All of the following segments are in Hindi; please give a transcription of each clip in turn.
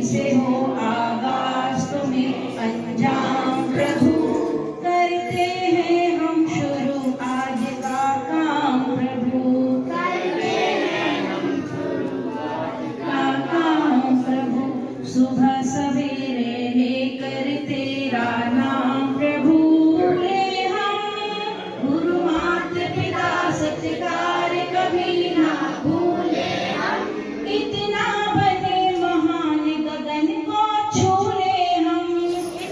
से हो आगाज तुम्हें अंजाम प्रभु, करते हैं हम शुरू आज का काम प्रभु, करते हैं हम शुरू आज का काम प्रभु, सुबह सवेरे लेकर तेरा नाम प्रभु, ले हम गुरु माता पिता सत्कार कभी ना भूले हम, इतना बने महान गगन को छूले हम,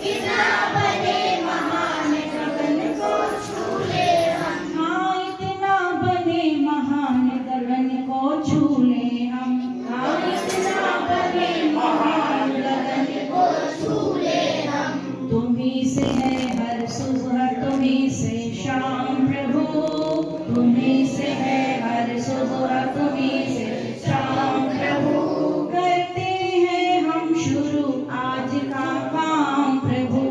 इतना बने महान गगन को छूले हम, हाँ इतना बने महान गगन को छूले हम, हाँ इतना बने महान गगन को छूले हम, तुम्हीं से है हर सुबह तुम्हीं से शाम प्रभु, तुम्हीं से है हर सुबह तुम्हीं से शाम प्रभु, करते हैं हम शुरू आज का काम प्रभु,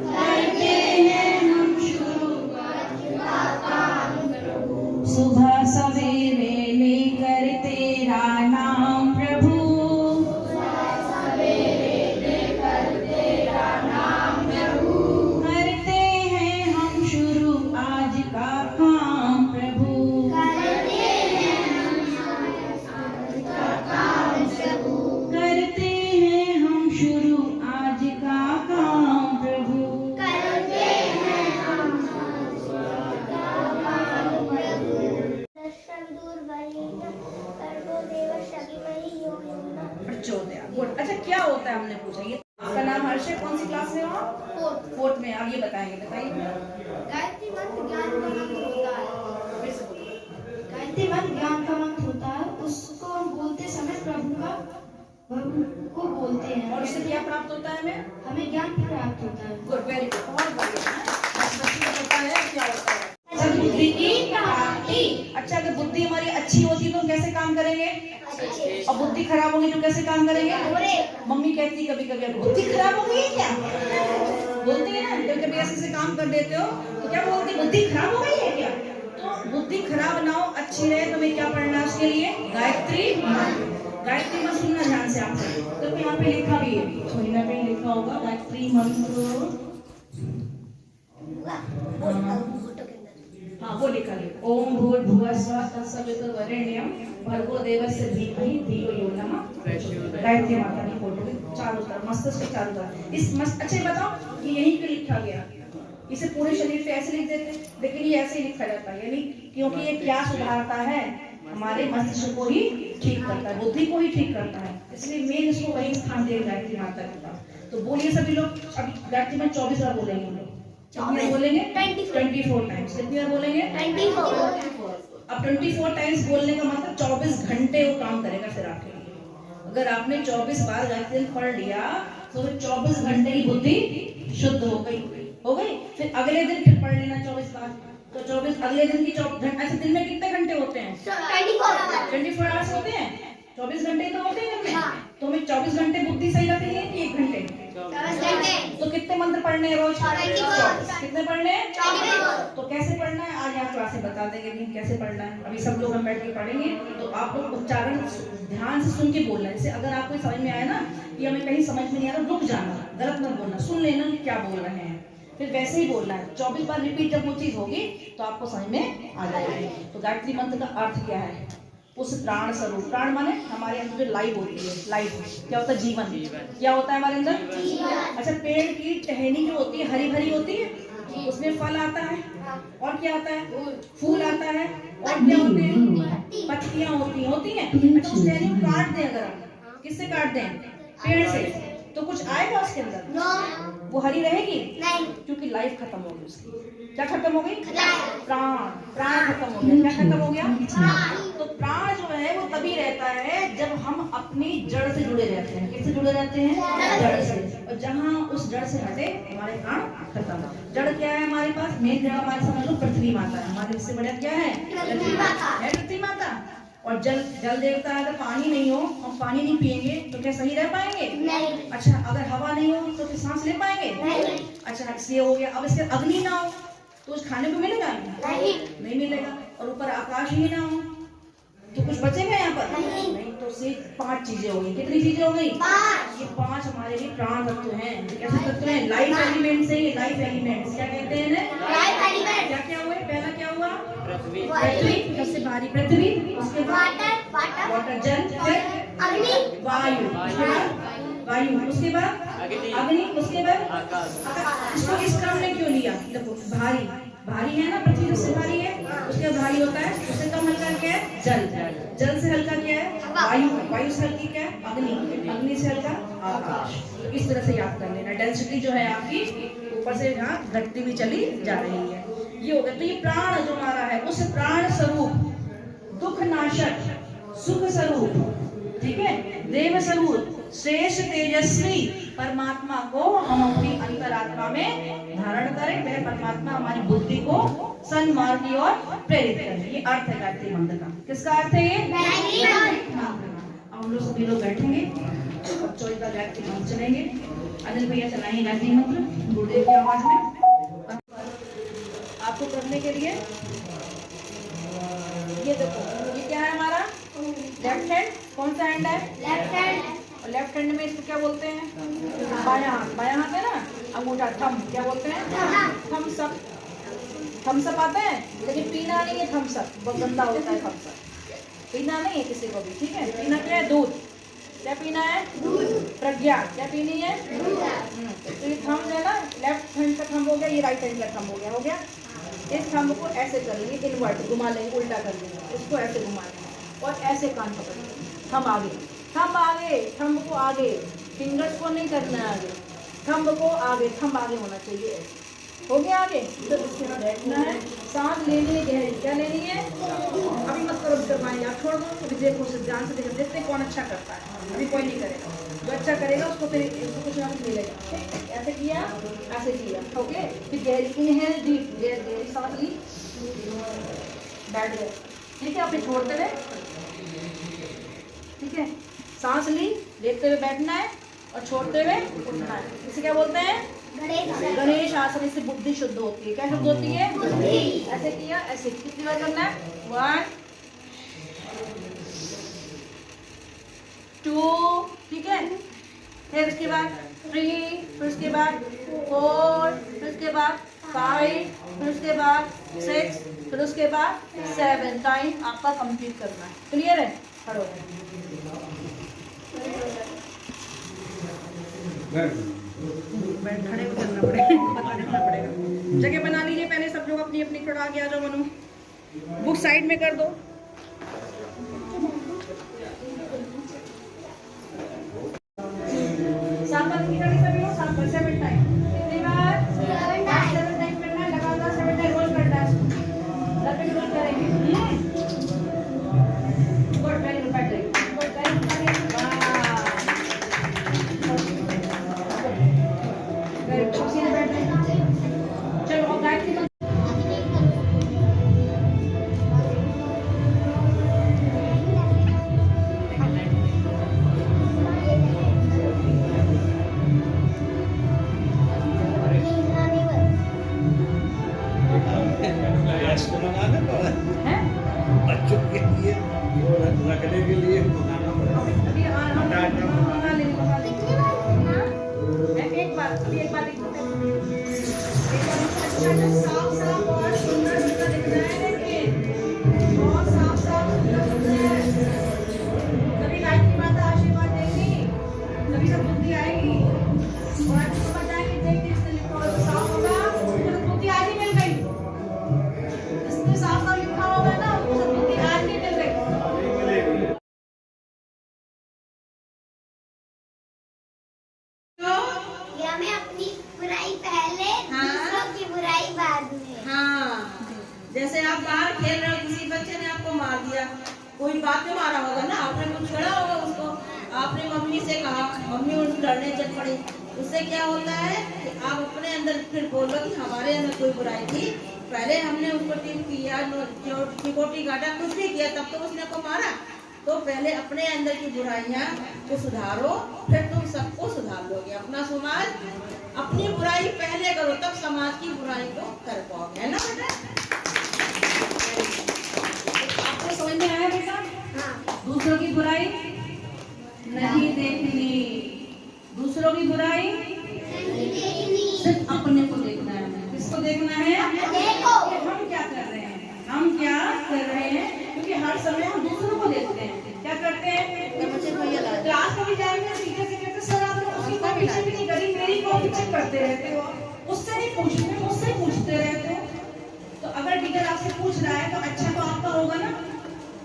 करते हैं हम शुरू आज का काम प्रभु, सुबह सवेरे लेकर तेरा नाम प्रभु, सुबह सवेरे लेकर तेरा नाम प्रभु, करते हैं हम शुरू आज का काम प्रभु, करते हैं हम आज का काम प्रभु, करते हैं हम शुरू आज का काम प्रभु, करते हैं हम आज का काम प्रभु, दर्शन दूर वरीना कर्मो देव शगिमहि योगिना। प्रचोदया। गुड। अच्छा क्या होता है हमने पूछा, ये आपका नाम हर्ष है, कौन सी क्लास में हो आप? फोर्थ में। अब ये बताएंगे, बताइए। गायत्री मंत्र ज्ञान का मंत्र होता है। फिर से बोलो। गायत्री मंत्र ज्ञान का मंत्र होता है, उसको हम बोलते समय प्रभु को बोलते हैं और उससे क्या प्राप्त होता है हमें? हमें ज्ञान प्राप्त होता है। गुड, वेरी गुड, बहुत बढ़िया। बच्चे को पता है क्या होता है। अच्छा, बुद्धि की प्राप्ति। अच्छा, अगर बुद्धि हमारी अच्छी होती है तो हम कैसे काम करेंगे? और बुद्धि खराब होगी तो कैसे काम करेंगे? मम्मी कहती कभी कभी बुद्धि खराब हो गई है क्या, बोलती है ना, कभी कभी ऐसे काम कर देते हो तो क्या बोलती, बुद्धि खराब हो गई है क्या? तो बुद्धि खराब ना हो, अच्छी रहे, तो हमें क्या पढ़ना है उसके लिए? गायत्री मंत्र। गायत्री मंत्र सुनना ध्यान से आपसे, तो यहाँ पे लिखा भी है, यहाँ पे लिखा होगा गायत्री मंत्र। हाँ वो लिखा है, ओम भूर्भुवः स्वः तत्सवितुर्वरेण्यं भर्गो देवस्य धीमहि धियो यो नमः। गायत्री माता की फोटो चारों तरफ, मस्तक के चारों तरफ। इस मस्त, अच्छा बताओ कि यहीं पे लिखा गया, इसे पूरे शरीर पे ऐसे लिख देते, लेकिन ये ऐसे ही लिखा जाता है, यानी क्योंकि ये क्या सुधारता है, हमारे मस्तिष्क को ही ठीक करता है, बुद्धि को ही ठीक करता है, इसलिए मेन इसको वही स्थान दे गायत्री माता के पास। तो बोलिए सभी लोग, अभी गायत्री में 24 बार बोलेंगे हम लोग, कितनी बार बोलेंगे? 24 टाइम्स। कितनी बार बोलेंगे? 24। अब 24 टाइम्स बोलने का मतलब 24 घंटे वो काम करेगा फिर आपके लिए। अगर आपने 24 बार गायत्री पढ़ लिया तो 24 घंटे की बुद्धि शुद्ध हो गई। फिर अगले दिन फिर पढ़ लेना 24 बार, तो 24 अगले दिन की 24 घंटे। ऐसे दिन में कितने घंटे होते हैं? 24 आवर्स होते हैं, 24 घंटे तो होते हैं दिन में। तो हमें 24 घंटे बुद्धि सही रखनी है कि 1 घंटे? तो कितने मंत्र पढ़ने हैं रोज? 24। कितने पढ़ने हैं? 24। तो कैसे पढ़ना है आज यहाँ क्लास में बता देंगे कि कैसे पढ़ना है। अभी सब लोग हम बैठ के पढ़ेंगे, तो आप लोग उच्चारण ध्यान से सुन के बोलना है। जैसे अगर आपको समझ में आया ना कि हमें कहीं समझ में नहीं आ रहा, रुक जाना, गलत मत बोलना, सुन लेना कि क्या बोल रहे हैं, फिर वैसे ही बोलना है। 24 बार रिपीट जब वो चीज होगी तो आपको समझ में आ जाएगी। तो गायत्री मंत्र का अर्थ क्या है? उस प्राण स्वरूप, प्राण माने हमारे अंदर जो लाइफ होती है, लाइफ क्या होता है? जीवन। क्या होता है हमारे अंदर? अच्छा, पेड़ की टहनी जो होती है हरी भरी होती है, उसमें फल आता है, और क्या आता है? फूल आता है, और क्या होते हैं? पत्तियां होती हैं। अच्छा, उस टहनी को काट दें, अगर हम किससे काट दें? पेड़ से, तो कुछ आएगा उसके अंदर? वो हरी रहेगी नहीं, क्योंकि लाइफ खत्म हो गई उसकी। क्या खत्म हो गई? प्राण खत्म हो गया। क्या खत्म हो गया? तो प्राण जो है वो तभी रहता है जब हम अपनी जड़ से जुड़े रहते हैं। किससे जुड़े रहते हैं? जड़ से। और जहाँ उस जड़ से हटे हमारे प्राण खत्म। जड़ क्या है हमारे पास? मेन जड़ हमारे समझ लो पृथ्वी माता है। हमारे इससे बड़ा क्या है? पृथ्वी माता। और जल देवता है। अगर पानी नहीं हो, हम पानी नहीं पिएंगे तो क्या सही रह पाएंगे? नहीं। अच्छा, अगर हवा नहीं हो तो फिर सांस ले पाएंगे? नहीं। अच्छा, इसलिए हो गया। अब इसके अग्नि ना हो तो कुछ खाने को मिलेगा? नहीं मिलेगा। और ऊपर आकाश ही ना हो तो कुछ बचेगा यहाँ पर? नहीं। तो सिर्फ 5 चीजें हो गई। कितनी चीजें हो गई? 5। ये 5 हमारे लिए प्राण तत्व हैं। कैसे तत्व हैं? लाइफ एलिमेंट्स है ये, लाइफ एलिमेंट्स। क्या कहते हैं इन्हें? Life element. क्या क्या हुए? पहला क्या हुआ? पृथ्वी, पृथ्वी, सबसे भारी पृथ्वी, उसके बाद वाटर, वाटर जल, फिर अग्नि, वायु, उसके बाद वायु, उसके बाद अग्नि, उसके बाद आकाश। इसको इस क्रम में क्यों लिया? देखो भारी, भारी है ना, पृथ्वी सबसे भारी है, उसके बाद भारी होता है, उससे कम हल्का क्या है? जल, जल से हल्का क्या है? वायु, वायु से हल्की क्या है? अग्नि, अग्नि से हल्का आकाश। तो इस तरह से याद कर लेना। डेंसिटी जो है आपकी ऊपर से यहाँ घटती भी चली जा रही है। ये हो गया। तो ये प्राण जो हमारा है, उस प्राण स्वरूप, दुख नाशक, सुख स्वरूप, ठीक है, देव स्वरूप, श्रेष्ठ तेजस्वी परमात्मा को हम अपनी अंतरात्मा में धारण करें। वह परमात्मा हमारी बुद्धि को सन्मार्ग की ओर प्रेरित करे। ये अर्थ है गायत्री मंत्र का। किसका अर्थ है ये? हम लोग सभी लोग बैठेंगे, बच्चों का गायत्री मंत्र चलेंगे। अनिल भैया चलाएंगे गायत्री मंत्र गुरुदेव की आवाज में। आपको करने के लिए ये देखो, ये क्या है हमारा? Left hand. कौन सा हैंड है? Left hand. और लेफ्ट हैंड में इसको क्या बोलते हैं? बायां हाथ। बायां हाथ है ना, अंगूठा थम, क्या बोलते हैं? Thums up. थम्स अप आता है, लेकिन पीना नहीं है थम्स अप, बहुत गंदा होता है थम्स अप, पीना नहीं है किसी को भी, ठीक है? पीना क्या है? दूध। क्या पीना है? प्रज्ञा। क्या पीनी है? तो ये थम्स है ना, लेफ्ट हैंड का थंब हो गया, ये राइट हैंड का थंब हो गया। हो गया? इस थंब को ऐसे करेंगे, इनवर्ट घुमा लेंगे, उल्टा कर देंगे, इसको ऐसे घुमा लेंगे और ऐसे कान पकड़ेंगे। थंब आगे, थंब आगे, थंब को आगे, फिंगर्स को नहीं करना है आगे, थंब को आगे, थंब आगे होना चाहिए। हो गया आगे? तो इसके बाद बैठना है, सांस लेनी है गहरी। क्या लेनी है? अभी मत करो, करवाएंगे आप, छोड़ दो। अभी देखो, सिर्फ ध्यान से देखो, देखते कौन अच्छा करता है। अभी कोई नहीं करेगा, जो अच्छा करेगा उसको फिर इसको कुछ ना कुछ मिलेगा। ठीक? ऐसे किया, ऐसे किया, ओके। फिर गहरी इनहेल, डीप, गहरी सांस ली, बैठ गए, ठीक है? फिर छोड़ते हुए, ठीक है, सांस ली, लेते हुए बैठना है और छोड़ते हुए उठना है। इसे क्या बोलते हैं? गणेश आसन। इससे बुद्धि शुद्ध होती है। क्या शुद्ध होती है? बुद्धि। ऐसे किया, ऐसे कितनी बार करना है? 1 2, ठीक है? फिर उसके बाद 3, फिर उसके बाद 4, फिर उसके बाद 5, फिर उसके बाद 6, फिर उसके बाद 7। टाइम आपका कंप्लीट करना है। क्लियर है? खड़ो खड़े भी करना पड़ेगा, पता करना पड़ेगा। जगह बना लीजिए पहले सब लोग अपनी अपनी। थोड़ा आगे आ जाओ मनु, बुक साइड में कर दो। सात बार की कड़ी सभी हो, 7 बार 7 टाइम। कितनी बार? 7 टाइम करना है, लगातार 7 टाइम रोज करना है। रैपिड रोज करेंगे। गुड, वेरी गुड, बैठ जाइए। गुड, वेरी गुड, चलो अब गायत्री मंत्र है। बच्चों के लिए रखने के लिए बनाना पड़ेगा। अभी मंगा लेंगे, मंगा लेंगे। एक बार, अभी एक बार लिख देते हैं। एक बार अच्छा अच्छा साफ साफ और सुंदर सुंदर लिखना है, लेकिन बहुत साफ साफ सुंदर सुंदर। तभी गायत्री माता आशीर्वाद देंगी, तभी सब बुद्धि आएगी। और आज समझ आएगी, देख के इसने लिखा होगा साफ होगा, तो बुद्धि आज ही मिल गई। इसने साफ साफ लिखा होगा ना, तो बुद्धि आज ही मिल गई। या मैं अपनी बुराई पहले, दूसरों की बुराई बाद में। हाँ, जैसे आप बाहर खेल रहे हो, किसी बच्चे ने आपको मार दिया, कोई बात में मारा होगा ना, आपने कुछ छेड़ा होगा उसको, आपने मम्मी से कहा, मम्मी उनको डरने चल पड़ी। उससे क्या होता है कि आप अपने अंदर फिर बोलो कि हमारे अंदर कोई बुराई थी, पहले हमने उसको टीम किया, चिकोटी काटा, कुछ भी किया, तब तो उसने को मारा। तो पहले अपने अंदर की बुराइयां को सुधारो, फिर तुम सबको सुधार लोगे। अपना समाज, अपनी बुराई पहले करो, तब समाज की बुराई को कर पाओगे, है ना बेटा? आपको समझ में आया बेटा? हाँ। दूसरों की बुराई नहीं देखनी, कभी चेक नहीं करी, मेरी कॉपी चेक करते रहते हो, उससे नहीं पूछते, मुझसे पूछते रहते हो। तो अगर टीचर आपसे पूछ रहा है तो अच्छा तो आपका होगा ना,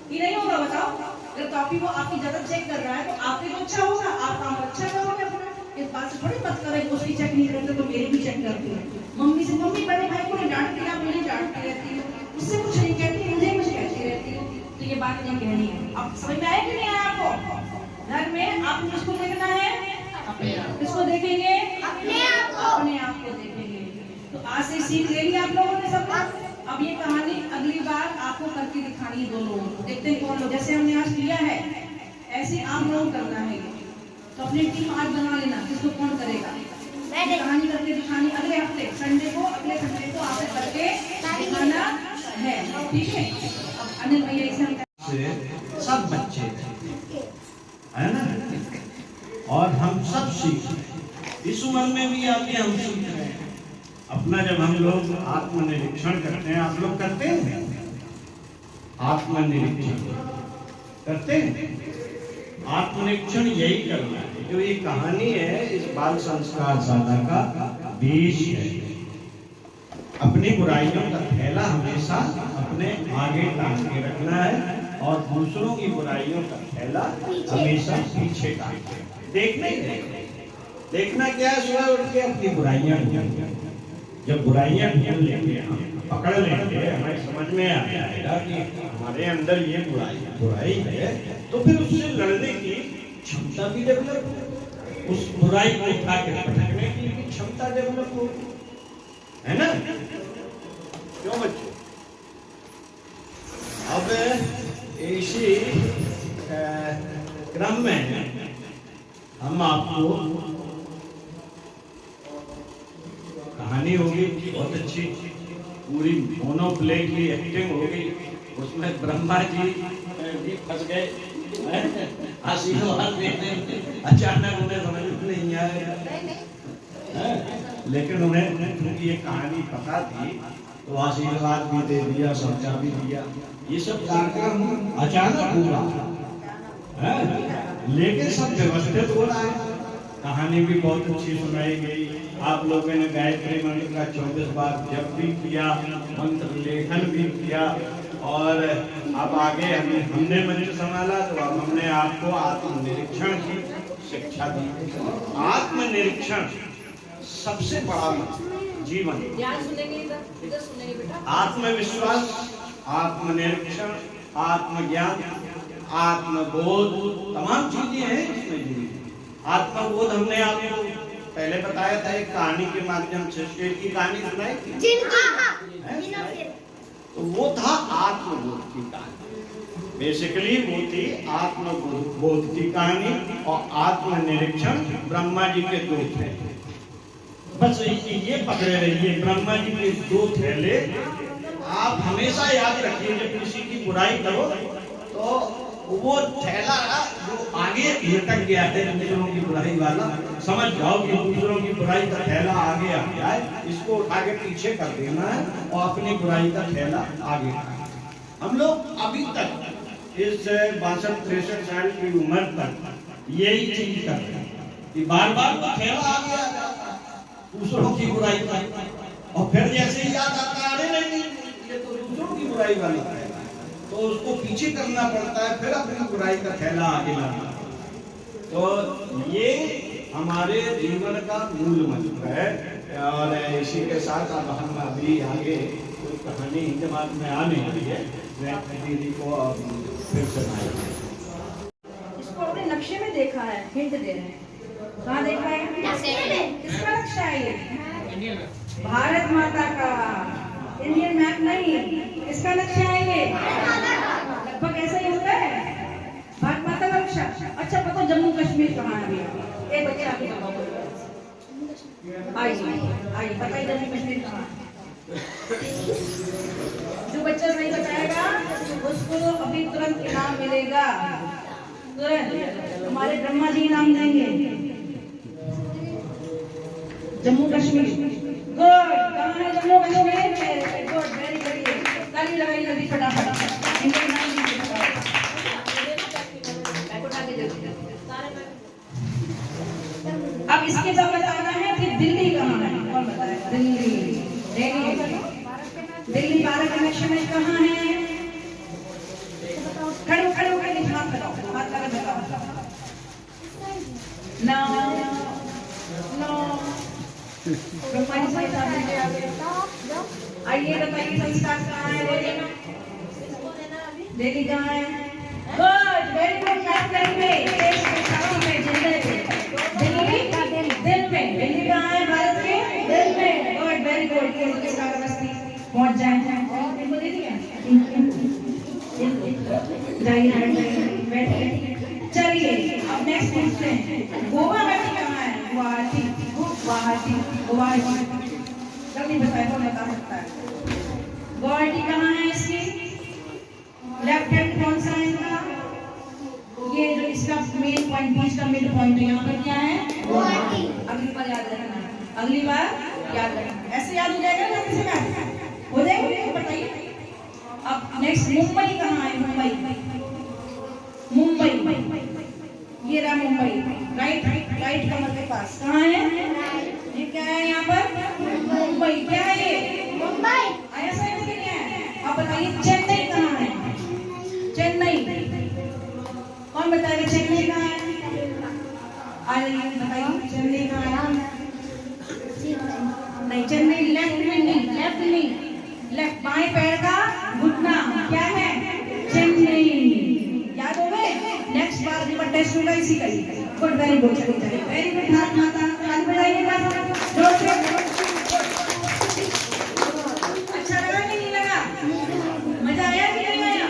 कि नहीं होगा बताओ? अगर कॉपी वो आपकी ज्यादा चेक कर रहा है तो आपके तो अच्छा होगा, आप काम अच्छा करोगे अपना। इस बात से थोड़ी मत करें, उसकी चेक नहीं करते तो मेरी भी चेक करती है। मम्मी से, मम्मी बड़े भाई को नहीं डांटती, आप मुझे डांटती रहती हो, उससे कुछ नहीं कहती, मुझे कुछ कहती रहती हो। तो ये बात नहीं कहनी है। अब समझ में आया कि नहीं आया आपको? घर में आपको किसको देखना है? किसको देखेंगे? अपने आप को देखेंगे। तो आज से सीख ले लिया आप लोगों ने सब। अब ये कहानी अगली बार आपको करके दिखानी है दोनों। देखते हैं कौन लोग, जैसे हमने आज किया है ऐसे आप लोग करना है। तो अपनी टीम आज बना लेना, किसको कौन करेगा। कहानी करके दिखानी अगले हफ्ते संडे को, अगले संडे को आपको करके दिखाना है, ठीक है? अब अनिल भैया इसे सब बच्चे है ना, और हम सब सीख इस उम्र में भी आके हम सीख रहे हैं। अपना जब हम लोग आत्मनिरीक्षण करते हैं, आप लोग करते हैं आत्मनिरीक्षण करते हैं? आत्मनिरीक्षण यही करना है। जो ये कहानी है इस बाल संस्कार शाला का बीज है। अपनी बुराइयों का थैला हमेशा अपने आगे टांग के रखना है और दूसरों की बुराइयों का थैला हमेशा पीछे टांग के देखना क्या है, सुबह उठ के अपनी बुराइयां ढूंढेंगे। जब बुराइयां ढूंढ लेंगे, हम पकड़ लेंगे, हमें समझ में आ जाएगा कि हमारे अंदर ये बुराई है, तो फिर उससे लड़ने की क्षमता भी डेवलप हो, उस बुराई को उठा के पटकने की भी क्षमता डेवलप हो, है ना? क्यों बच्चों? अब इसी क्रम में हम आपको कहानी होगी बहुत अच्छी, पूरी मोनो प्ले की एक्टिंग होगी। उसमें ब्रह्मा जी भी फंस गए, आशीर्वाद देने, अचानक उन्हें समझ में नहीं आया, लेकिन उन्हें क्योंकि ये कहानी पता थी तो आशीर्वाद भी दे दिया, समझा भी दिया। ये सब कार्यक्रम अचानक हुआ है, लेकिन सब व्यवस्थित हो रहा है। कहानी भी बहुत अच्छी सुनाई गई। आप लोगों ने गायत्री मंत्र का 24 बार जप भी किया, मंत्र लेखन भी किया, और अब आगे हमने मंत्र संभाला तो अब हमने आपको आत्मनिरीक्षण की शिक्षा दी। आत्मनिरीक्षण सबसे बड़ा जीवन, ध्यान सुनेंगे, इधर सुनेंगे बेटा। आत्मविश्वास, आत्मनिरीक्षण, आत्मज्ञान, आत्मबोध, तमाम चीजें हैं इसमें जुड़ी। आत्मबोध हमने आपको पहले बताया था एक कहानी के माध्यम से, शेर की कहानी सुनाई थी, तो वो था आत्मबोध की कहानी। बेसिकली वो थी आत्मबोध की कहानी, और आत्मनिरीक्षण ब्रह्मा जी के दो थे। बस ये पकड़े रहिए, ब्रह्मा जी के दो थैले आप हमेशा याद रखिए। जब किसी की बुराई करो तो वो थैला जो आगे लटक गया है दूसरों की बुराई वाला, समझ जाओ कि दूसरों की बुराई का थैला आगे आ गया है, इसको उठा के पीछे कर देना है और अपनी बुराई का थैला आगे। हम लोग अभी तक इस 62-63 साल की उम्र तक यही चीज करते हैं कि बार बार थैला आगे आ जाता है दूसरों की बुराई का, और फिर जैसे ही याद आता है अरे नहीं ये तो दूसरों की बुराई वाला है, तो उसको पीछे करना पड़ता है, फिर अपनी बुराई का थैला आगे लाना। तो ये हमारे जीवन का मूल मंत्र है, और इसी के साथ अब हम अभी आगे कोई कहानी दिमाग में आने वाली है, मैं दीदी को फिर सुनाएंगे। इसको अपने नक्शे में देखा है, हिंट दे रहे हैं। कहाँ देखा है? किसका नक्शा है ये? भारत माता का, इंडियन मैप नहीं। किसका नक्शा है ये? लगभग ऐसा ही होता है, भारत माता का नक्शा। अच्छा पता जम्मू कश्मीर कहाँ है? एक बच्चा आगे आइए बताइए जम्मू कश्मीर कहाँ है? जो बच्चा सही बताएगा उसको अभी तुरंत इनाम मिलेगा, तुरंत हमारे ब्रह्मा जी इनाम देंगे। जम्मू कश्मीर, गुड। कहाँ है Jammu Kashmir? Good, very good. ताली लगाई जल्दी फटाफट। अब इसके बाद बताना है कि दिल्ली कहाँ है, कौन बताएगा? दिल्ली, दिल्ली भारत का नक्शे में कहाँ है? खड़े खड़े होकर हाथ लगाओ, हाथ लगा बताओ। नो नो, ब्रह्मा जी सही सामने आगे आइए, बताइए संस्कार कहाँ है? दिल्ली कहाँ है? गुड, वेरी गुड, क्लैप करेंगे। देश में, शादी में, जिंदगी में दिल्ली दिल में, दिल्ली कहाँ है? भारत के दिल में। गुड, वेरी गुड, ये मुझे सारा बस्ती पहुंच जाए। इनको दे दिया, जाइए बैठिए। चलिए अब नेक्स्ट पूछते हैं, गोवा घाटी कहाँ है? गुवाहाटी, गुवाहाटी, गुवाहाटी। जल्दी बताए, कौन बता सकता है? गुवाहाटी कहाँ है? इसकी लेफ्ट हैंड कौन सा है इसका? ये जो इसका मेन पॉइंट, बीच का मिड पॉइंट है, यहाँ पर क्या है? गुवाहाटी। अगली बार याद रखना, अगली बार याद रखना। ऐसे याद हो जाएगा ना किसी का? हो जाएगा, बताइए। अब नेक्स्ट, मुंबई कहाँ है? मुंबई, मुंबई, ये रहा मुंबई, राइट राइट कमर के पास। कहाँ है? ये क्या है यहाँ पर? मुंबई। क्या है ये? मुंबई। आया सही में नहीं है? अब बताइए चेन्नई कहाँ है? चेन्नई, कौन बताएगा चेन्नई कहाँ है? आइए बताइए चेन्नई कहाँ है? नहीं, चेन्नई लेफ्ट में नहीं, लेफ्ट नहीं, लेफ्ट बाएं पैर का घुटना क्या है? चेन्नई। याद हो गए? नेक्स्ट बार रिवर टेस्ट होगा इसी का ही। Good, very good, very good. हाथ माता हाथ बढ़ाइएगा जोर से। अच्छा लगा कि नहीं लगा? मजा आया कि नहीं आया?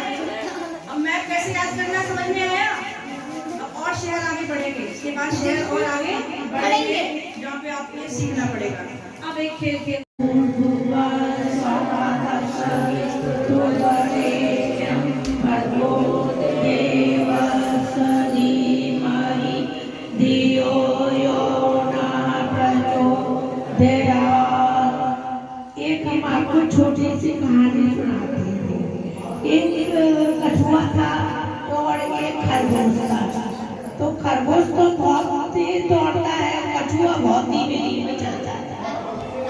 अब मैप कैसे याद करना समझ में आया? अब और शहर आगे बढ़ेंगे, इसके बाद शहर और आगे बढ़ेंगे जहाँ पे आपको ये सीखना पड़ेगा। अब एक खेल खेल एक हम आपको छोटी सी कहानी सुनाते हैं। एक कछुआ था और एक खरगोश था। तो खरगोश तो बहुत तेज दौड़ता है, कछुआ बहुत धीमे धीमे चलता है।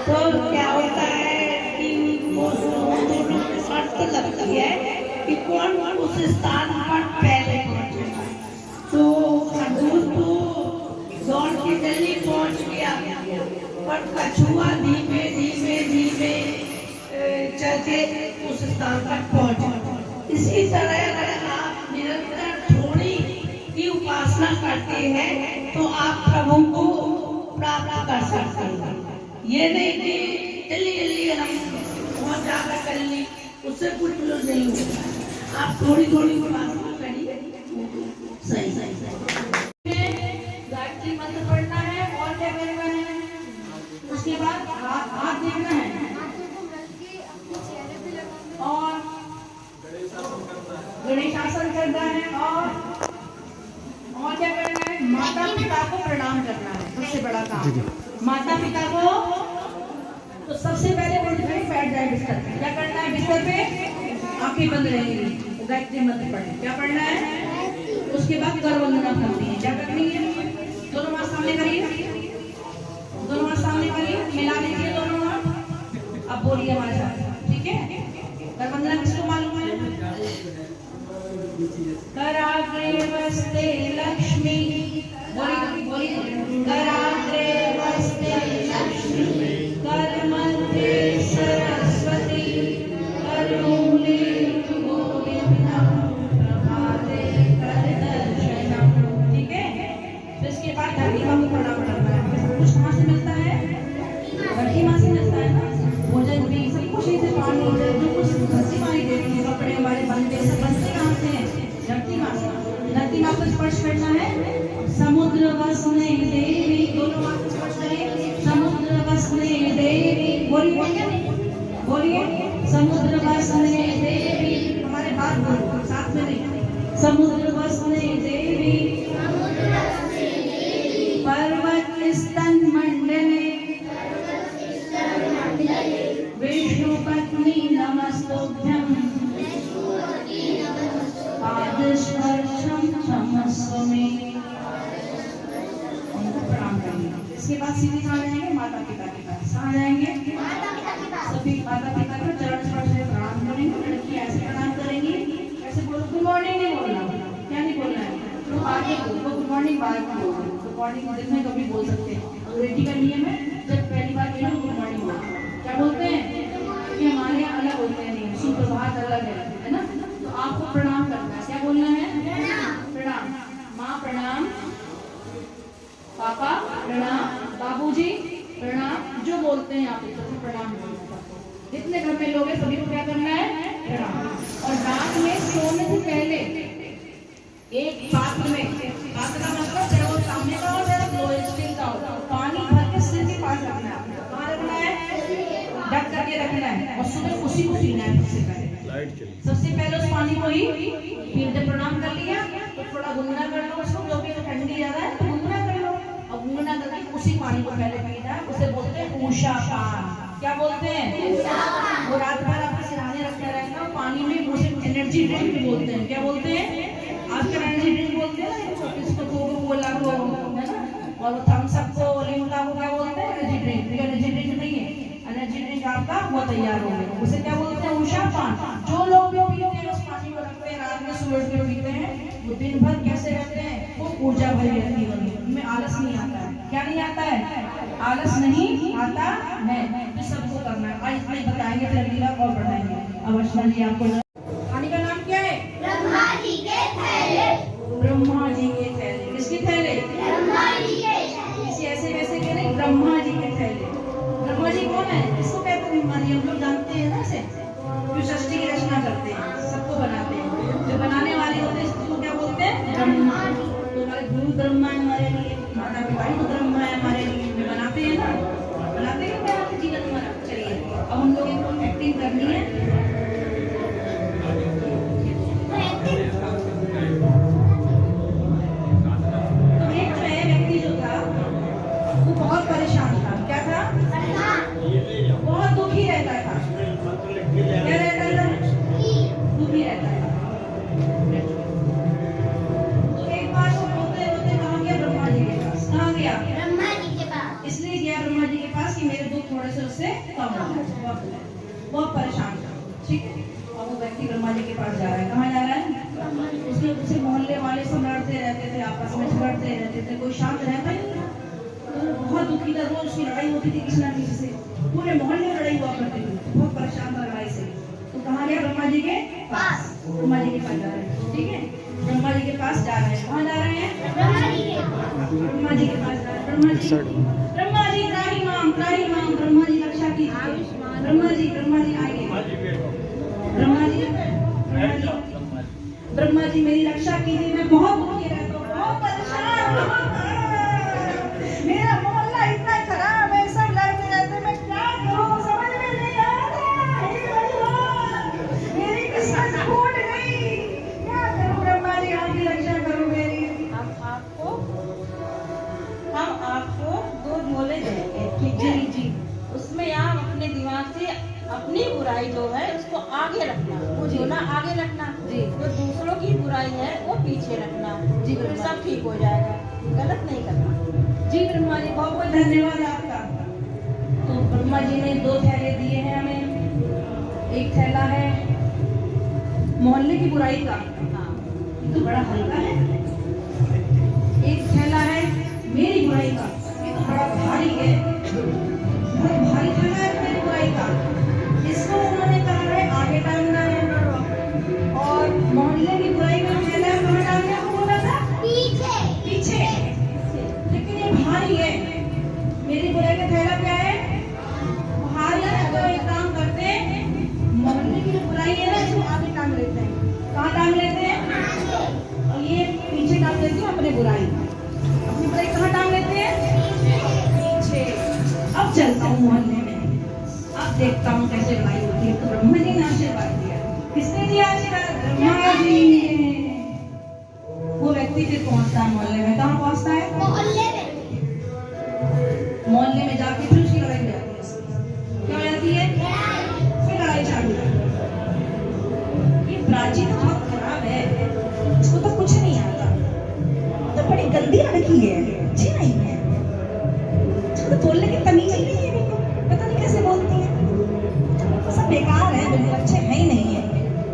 तो क्या होता है कि वो दोनों में शर्त लगती है कि कौन उस स्थान पर पहले पहुंचेगा। तो खरगोश तो दौड़ के जल्दी पहुंच गया, पर कछुआ धीमे धीमे धीमे चल के उस स्थान पर पहुंचा। इसी तरह अगर आप निरंतर थोड़ी की उपासना करते हैं तो आप प्रभु को प्राप्त कर सकते हैं। ये नहीं कि जल्दी जल्दी हम बहुत ज्यादा कर ली, उससे कुछ नहीं होगा। आप थोड़ी थोड़ी उपासना करिए, सही सही सही। गायत्री मंत्र पढ़ना है और क्या करना है? उसके बाद हाथ देखना है और गणेशासन करना है और क्या करना है? माता पिता को प्रणाम करना है, सबसे बड़ा काम। माता पिता को तो सबसे पहले बैठ जाए बिस्तर पे। क्या करना है? बिस्तर पे आंखें बंद रहेंगी, गायत्री मंत्र पढ़े। क्या पढ़ना है? उसके बाद कर वंदना करनी है। क्या करनी है? दोनों हाथ सामने करिए, दोनों हाथ सामने करिए, मिला लीजिए दोनों हाथ। अब बोलिए हमारे साथ, ठीक है? कर वंदना किसको मालूम है? कराग्रे वस्ते लक्ष्मी, बोलिए कराग्रे वस्ते लक्ष्मी, कर मध्य सरस्वती, करोले गोविंदम, प्रभाते कर दर्शनम। ठीक है? तो इसके बाद धरती माँ को प्रणाम करना है। सब कुछ कहाँ से मिलता है? धरती माँ से मिलता है ना। भोजन भी सब कुछ इसे पानी जो कुछ धरती माँ ही देती है। कपड़े हमारे बनते सब बनते कहाँ से हैं? धरती माँ से। धरती माँ को स्पर्श करना है। समुद्र वसने देवी, दोनों हाथ को स्पर्श करिए। समुद्र वसने देवी, बोलिए समुद्र वसने देवी। हमारे बात बोलो, साथ में नहीं। समुद्र वसने देवी, पर्वत स्तन मंडले, विष्णु पत्नी नमस्तुभ्यं, पादस्पर्शं क्षमस्व मे। उनको प्रणाम करिए। इसके बाद सीधे कहाँ जाएंगे? माता पिता के पास। कहाँ जाएंगे? सभी माता पिता को चरण स्पर्श से प्रणाम करेंगे। लड़की ऐसे प्रणाम करेंगी, ऐसे बोलो गुड मॉर्निंग नहीं बोलना, क्या नहीं बोलना है, तो आगे बोलो गुड मॉर्निंग, बाद में बोलो गुड मॉर्निंग, दिन में कभी बोल सकते हैं। अंग्रेजी का नियम है, जब पहली बार बोलो गुड मॉर्निंग बोलो, क्या बोलते हैं? ये हमारे यहाँ अलग होते हैं नियम, सुप्रभात अलग है ना। तो आपको प्रणाम करना है, क्या बोलना है? प्रणाम। माँ प्रणाम, पापा प्रणाम, बाबूजी प्रणाम, जो बोलते हैं आप तो प्रणाम बोलना है। जितने घर में लोग हैं सभी को क्या करना है? प्रणाम। और रात में सोने से पहले एक पात्र में, पात्र का मतलब चाहे वो सामने का हो चाहे लोहे स्टील का हो, पानी भर के सिर के पास रखना है। कहाँ रखना है? ढक करके रखना है। और सुबह उसी को पीना है। सबसे पहले उस पानी को ही, फिर जब प्रणाम कर लिया तो थोड़ा गुनगुना कर लो उसको, क्योंकि ठंडी ज्यादा है तो गुनगुना कर लो। और गुनगुना करके उसी पानी को पहले पीना है। उसे बोलते हैं उषा पान। क्या बोलते हैं? वो रात भर आपके सिरहाने रखता रहेगा। पानी में उसे एनर्जी ड्रिंक बोलते हैं। क्या बोलते हैं? आजकल एनर्जी ड्रिंक बोलते हैं ना, इसको कोको कोला को, है ना, और वो थम्स अप को, लिम्का को क्या बोलते हैं? Energy drink. एनर्जी ड्रिंक नहीं है, एनर्जी ड्रिंक आपका वो तैयार हो गया। उसे क्या बोलते हैं? उषा पान। जो लोग भी पीते हैं उस पानी को रखते हैं, रात में सुबह के पीते हैं, वो दिन भर कैसे रहते हैं? वो ऊर्जा भरी रहती है, उनमें आलस नहीं आता है। क्या नहीं आता है? आलस नहीं आता है। तो सबको करना है। आज इतना ही बताएंगे, फिर अगली बार और बढ़ाएंगे। अब अर्चना जी आपको पानी का नाम क्या है? ब्रह्मा जी के थैले। ब्रह्मा जी के थैले। किसके थैले? ब्रह्मा जी के। किसी ऐसे वैसे के नहीं, ब्रह्मा जी के थैले। ब्रह्मा जी कौन है? इसको कहते हैं ब्रह्मा जी। हम लोग जानते हैं ना इसे, जो सृष्टि की रचना करते हैं, सबको बनाते हैं। जो बनाने वाले होते हैं इसको क्या बोलते हैं? ब्रह्मा जी। तो हमारे गुरु ब्रह्मा है हमारे लिए, माता पिता ही तो ब्रह्मा है हमारे लिए। वे बनाते हैं ना, बनाते हैं क्या आपके जीवन में? चलिए अब हम लोग इनको एक्टिंग करनी है। बहुत परेशान था। क्या था? बहुत दुखी रहता था। क्या रहता था? दुखी रहता था। तो एक बार वो रोते रोते कहाँ गया? ब्रह्मा जी के पास। कहाँ गया? ब्रह्मा जी के पास। इसलिए गया ब्रह्मा जी के पास कि मेरे दुख थोड़े से उससे कम हो जाए। बहुत परेशान था, ठीक है। और वो व्यक्ति ब्रह्मा जी के पास जा रहा है। कहाँ जा रहा है? उसके मोहल्ले वाले सब लड़ते रहते थे, आपस में झगड़ते रहते थे, कोई शांत रहता ही नहीं। बहुत दुखी था, रोज उसकी लड़ाई होती थी किसी ना किसी से, पूरे मोहल्ले में लड़ाई हुआ करती थी। बहुत परेशान था लड़ाई से। तो कहाँ गया? ब्रह्मा जी के पास। ब्रह्मा जी के पास जा रहे हैं, ठीक है। ब्रह्मा जी के पास जा रहे हैं। कहाँ जा रहे हैं? ब्रह्मा जी के पास। ब्रह्मा जी के पास जा रहे हैं। ब्रह्मा जी त्राही माम ब्रह्मा जी रक्षा कीजिए। ब्रह्मा जी आइए। ब्रह्मा जी मेरी रक्षा कीजिए, मैं बहुत दुखी रहता हूँ, बहुत परेशान हूँ। मेरा मोहल्ला इतना खराब है, सब लड़ते रहते हैं, मैं क्या करूं समझ में नहीं आ रहा। हे भगवान, मेरी किस्मत फूट गई, क्या करूं? ब्रह्मा जी आपकी रक्षा करो मेरी। हम आपको 2 झोले देंगे, जी जी। उसमें आप अपने दिमाग से अपनी बुराई जो है उसको आगे रखना, वो झोला आगे रखना जी। जो दूसरों की बुराई है वो पीछे रखना जी। फिर सब ठीक हो जाएगा, गलत नहीं करना जी। ब्रह्मा जी बहुत बहुत धन्यवाद आपका। तो ब्रह्मा जी ने 2 थैले दिए हैं हमें। एक थैला है मोहल्ले की बुराई का, हाँ ये तो बड़ा हल्का है। एक थैला है मेरी बुराई का, ये तो बड़ा भारी है, बहुत भारी थैला है मेरी बुराई का। इसको उन्होंने कहा है आगे टांगना है, और मोहल्ले की बुराई का थैला कहाँ टांगना है? वो बोला था पीछे। लेकिन ये भारी है, मेरी बुराई का थैला क्या है? भारी है। तो एक काम करते हैं, मोहल्ले की जो बुराई है ना इसको आगे टांग लेते हैं। कहाँ टांग लेते हैं? और ये पीछे टांग लेते हैं अपनी बुराई। अपनी बुराई कहाँ टांग लेते हैं? पीछे। अब चलता हूँ मोहल्ले में, अब देखता हूँ कैसे लड़ाई होती है। तो ब्रह्मा जी ने आशीर्वाद दिया। किसने दिया आशीर्वाद? ब्रह्मा जी ने। वो व्यक्ति फिर पहुंचता है मोहल्ले में। कहाँ पहुंचता है? मोहल्ले में जाके फिर उसकी लड़ाई हो जाती है। क्या हो जाती है? फिर लड़ाई चालू। ये प्राची तो बहुत खराब है, इसको तो कुछ नहीं आता, तो बड़ी गंदी लड़की है, अच्छी नहीं है। तो बोलने की तमीज ही नहीं है बिल्कुल, पता नहीं कैसे बोलती है। तो सब बेकार है, बिल्कुल अच्छे है ही नहीं है।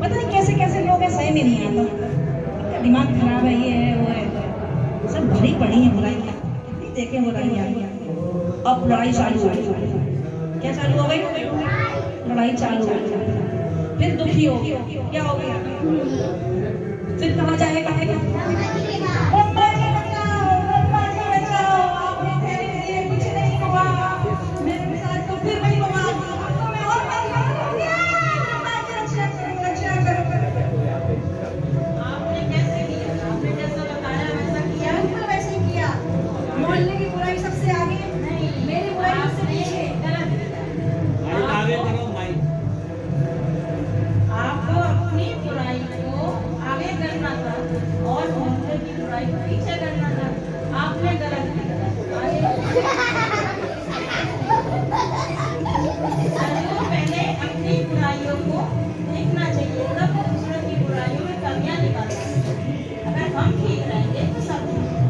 पता नहीं कैसे कैसे लोग हैं, सही में नहीं आता। इनका दिमाग खराब है, ये है वो है, सब भरी पड़ी है बुराइयाँ। कितनी देखे बुराइयाँ। अब लड़ाई चालू हो गई। क्या चालू हो गई? लड़ाई चालू हो गई। फिर दुखी हो गया, क्या हो गया? फिर कहाँ जाएगा? आपने कैसे किया? आपने जैसा बताया वैसा किया? बिल्कुल वैसे ही किया। मोहल्ले की बुराई सबसे आगे, नहीं, मेरी बुराई सबसे पीछे। गलत किया। आगे करो माइक। आपको अपनी बुराई को आगे करना था और मोहल्ले की बुराई को पीछे करना था। आपने गलत किया। तो पहले अपनी बुराइयों को देखना चाहिए, तब दूसरों की बुराइयों में कमियां निकालना चाहिए। अगर हम ठीक रहेंगे तो सब ठीक है।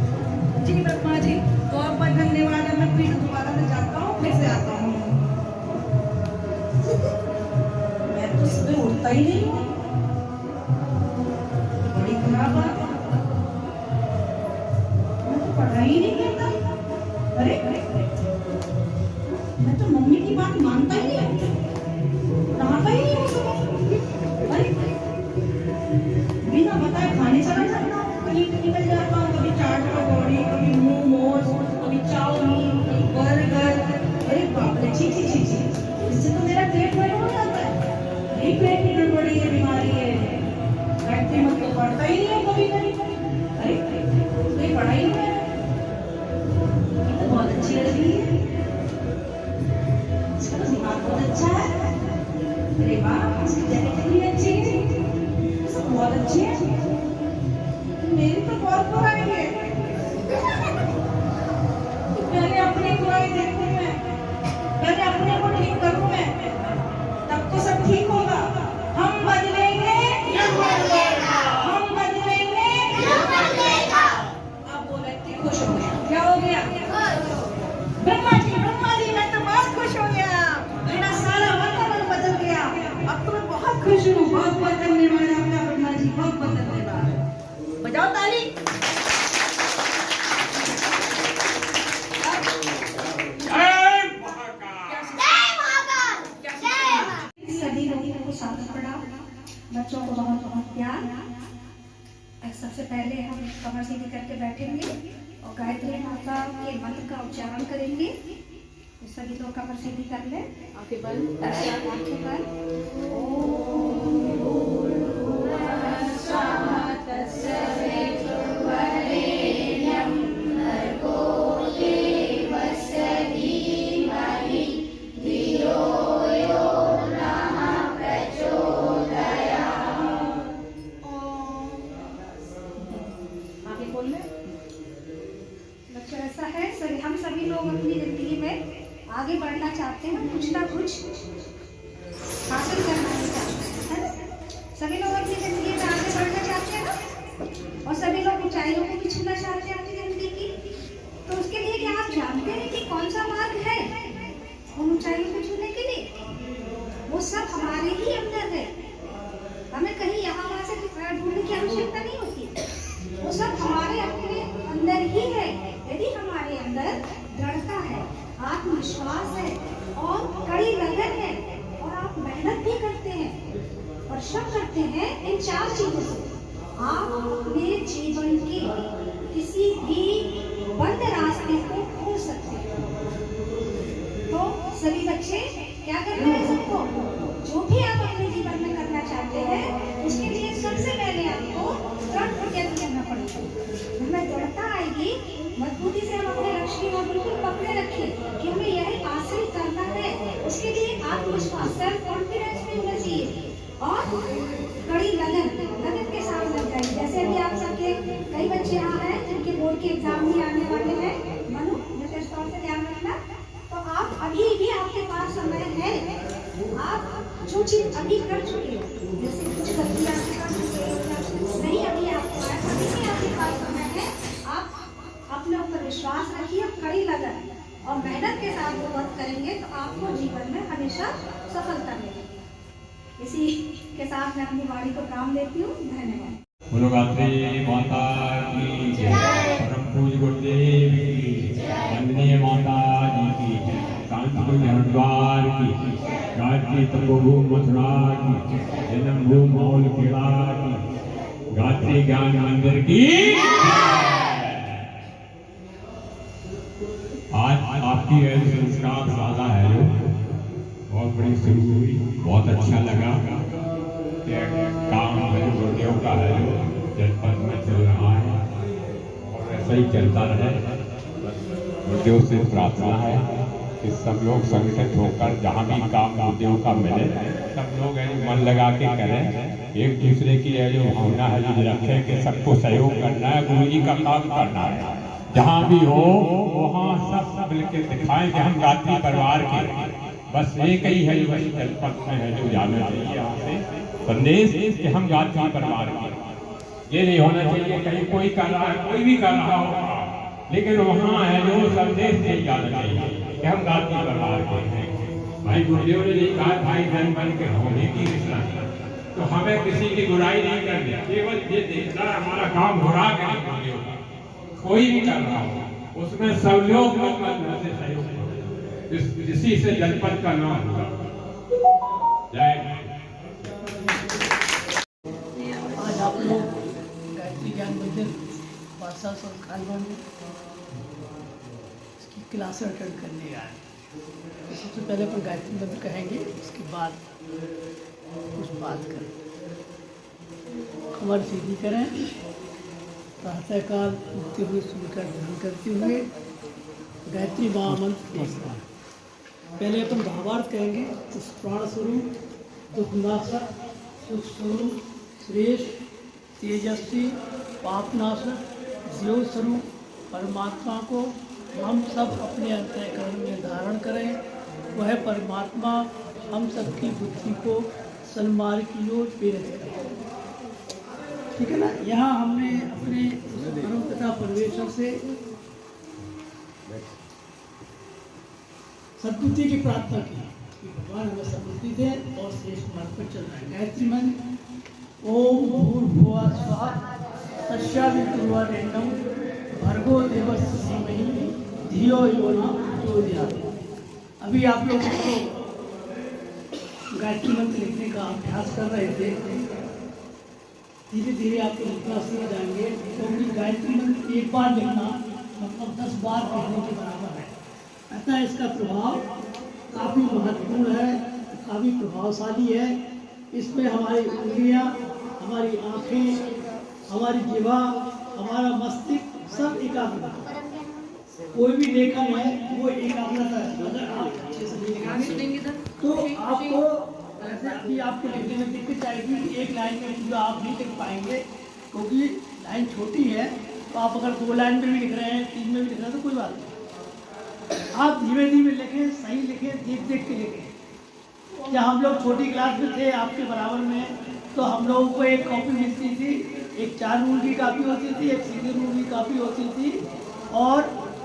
जी ब्रह्मा जी, बहुत बहुत धन्यवाद है। मैं फिर दोबारा से जाता हूँ, फिर से आता हूँ। मैं तो सुबह उठता ही नहीं हूँ, बड़ी खराब बात है। मैं तो पढ़ाई ही नहीं करता। अरे मैं तो मम्मी की बात मानता ही नहीं हूँ, नहाता ही नहीं हूँ सुबह। अरे बिना बताए खाने चला जाता हूँ, कहीं भी निकल जाता हूँ, कभी चाट पकौड़ी, कभी मोमोज, कभी चाउमीन, कभी बर्गर। अरे बाप रे, छी छी छी छी, इससे तो मेरा पेट गड़बड़ हो जाता है। यही पेट की गड़बड़ी है, बीमारी है। बैठते मत तो पढ़ता ही नहीं है कभी कभी। अरे कोई पढ़ाई नहीं है, ये तो बहुत अच्छी लग रही है, इसका तो दिमाग बहुत अच्छा है। अरे वाह, इसकी जैकेट कितनी अच्छी है, ये सब बहुत अच्छी है। मेरी तो बहुत बुराई है। पहले अपनी बुराई देखूं मैं, पहले अपने को ठीक करूं मैं, तब तो सब ठीक होगा। हम बदलेंगे, हम बदलेंगे। अब वो व्यक्ति खुश हो गया। क्या हो गया? ब्रह्मा जी, मैं तो बहुत खुश हो गया। मेरा सारा वातावरण बदल गया। अब तो मैं बहुत खुश हूँ। बहुत बहुत धन्यवाद आपका ब्रह्मा जी, बहुत बहुत धन्यवाद। बजाओ ताली। सभी लोगों को सादर प्रणाम, बच्चों को बहुत बहुत प्यार। सबसे पहले हम कमर सीधी करके बैठेंगे और गायत्री माता के मंत्र का उच्चारण करेंगे। तो सभी लोग कमर सीधी कर लें, आंखें बंद, आंखें बंद। आगे बोल ले। बच्चों ऐसा है सर, हम सभी लोग अपनी जिंदगी में आगे बढ़ना चाहते हैं, कुछ ना कुछ हासिल करना चाहते हैं। सभी लोग अपनी जिंदगी में आगे बढ़ना चाहते हैं ना, और सभी लोग ऊंचाइयों को भी छूना चाहते हैं अपनी जिंदगी की। तो उसके लिए क्या आप जानते हैं कि कौन सा मार्ग है उन ऊंचाइयों को छूने के लिए? वो सब हमारे ही अंदर है। हमें कहीं यहाँ वहाँ से ढूंढने की आवश्यकता नहीं होती, वो सब हमारे अपने अंदर ही है। यदि हमारे अंदर दृढ़ता है, आत्मविश्वास है और कड़ी लगन है, और आप मेहनत भी करते हैं, परिश्रम करते हैं, इन 4 चीजों से आप अपने जीवन के किसी भी बंद रास्ते को खोल सकते हैं। तो सभी बच्चे क्या करना है सबको? जो भी आप अपने जीवन में करना चाहते हैं, उसके लिए सबसे पहले आपको दृढ़ प्रयत्न करना पड़ेगा। हमें दृढ़ता आएगी, मजबूती से हम अपने लक्ष्य को बिल्कुल पकड़े रखें कि हमें यही हासिल करना है। उसके लिए आत्मविश्वास, सेल्फ कॉन्फिडेंस भी होना चाहिए, और कड़ी लगन के साथ लग जाए। जैसे अभी आप सबके कई बच्चे यहाँ हैं जिनके बोर्ड के एग्जाम भी आने वाले हैं। मनु, विशेष तौर से ध्यान रखना। तो आप अभी भी आपके पास समय है, आप जो चीज अभी कर चुके हो, जैसे कुछ गलती आपके पास नहीं अभी आपके पास, अभी भी आपके पास समय है। आप अपने ऊपर विश्वास रखिए, कड़ी लगन, और मेहनत के साथ वो व्रत करेंगे तो आपको जीवन में हमेशा सफलता मिलेगी। इसी के साथ मैं अपनी वाणी को काम देती हूँ। धन्यवाद। बोलो गायत्री माता की जय, परम पूज्य गुरुदेव की, वंदनीय माता जी की, शांतिकुंज हरिद्वार की, गायत्री तपोभूमि मथुरा की, जन्म भूमि मौल किला की, गायत्री ज्ञान मंदिर की। आज आपकी संस्कार शाला है जो बहुत बड़ी शुरू हुई, बहुत अच्छा लगा। काम गुरुदेव का है जो जनपद में चल रहा है और ऐसा ही चलता रहे। गुरुदेव से प्रार्थना है कि सब लोग संगठित होकर जहाँ भी काम गुरुदेव का मिले सब लोग मन लगा के करें। एक दूसरे की जो भावना है जो रखें कि सबको सहयोग करना है, गुरु जी का काम करना है। जहाँ भी हो वहाँ सब मिलकर दिखाएं कि हम गायत्री परिवार के बस एक ही है जो बस जनपद में है जो जाना चाहिए यहाँ से संदेश कि हम गायत्री परिवार के। ये नहीं होना चाहिए कहीं कोई कर रहा है, कोई भी कर रहा होगा, लेकिन वहाँ है जो संदेश नहीं जाना चाहिए कि हम गायत्री परिवार के हैं। भाई गुरुदेव ने ये कहा भाई बहन बन के होने की कृष्णा, तो हमें किसी की बुराई नहीं करनी, केवल ये देखना हमारा काम हो रहा है। गुरुदेव का कोई भी कर रहा हो उसमें सब लोग से सहयोग करो, इसी से जनपद का नाम होगा। जय। आज आप लोग गायत्री ज्ञान मंदिर बादशाह और खालवा में इसकी क्लासें अटेंड करने आए। तो सबसे पहले अपन गायत्री मंत्र कहेंगे, उसके बाद कुछ बात करें। कमर सीधी करें, प्रातःकाल उठते हुए सूर्य का ध्यान करते हुए गायत्री महामंत्र देखना। पहले अपन भावार्थ कहेंगे। तो प्राण स्वरूप, दुखनाशक, सुख स्वरूप, श्रेष्ठ, तेजस्वी, पापनाशक, जीव स्वरूप परमात्मा को हम सब अपने अंतःकरण में धारण करें। वह परमात्मा हम सबकी बुद्धि को सन्मार्ग की ओर प्रेरित करे। ठीक है ना। यहाँ हमने अपने परम पिता परमेश्वर से सद्बुद्धि की प्रार्थना की कि भगवान हमें सद्बुद्धि दे और श्रेष्ठ मार्ग पर चल रहा है। गायत्री मंत्र ओम भूर्भुवः स्वः तस्यावितुर्वरेण्यं भर्गो देवस्य धीमहि धियो यो न प्रचोदयात्। अभी आप लोग को गायत्री मंत्र लिखने का अभ्यास कर रहे थे। धीरे धीरे आप लोग लिखना सीख जाएंगे, क्योंकि गायत्री मंत्र एक बार लिखना मतलब 10 बार पढ़ने के बराबर है। अतः इसका प्रभाव काफ़ी महत्वपूर्ण है, काफ़ी प्रभावशाली है। इसमें हमारी उंगलियाँ, हमारी आँखें, हमारी जिह्वा, हमारा मस्तिष्क सब एकाग्र है। कोई भी लेखन है वो एकाग्रता है। अगर आप अच्छे से लिखेंगे तो आपको ऐसे अभी आपको लिखने में दिक्कत आएगी कि एक लाइन में पूरा आप नहीं लिख पाएंगे, क्योंकि लाइन छोटी है। तो आप अगर 2 लाइन में भी लिख रहे हैं, 3 में भी लिख रहे हैं तो कोई बात नहीं। आप धीमे धीमे लिखें, सही लिखें, देख देख के लिखें। जब हम लोग छोटी क्लास में थे आपके बराबर में, तो हम लोगों को एक कॉपी मिलती थी, एक 4 रूल की कापी होती थी, एक सीधे रूल की कापी होती थी, और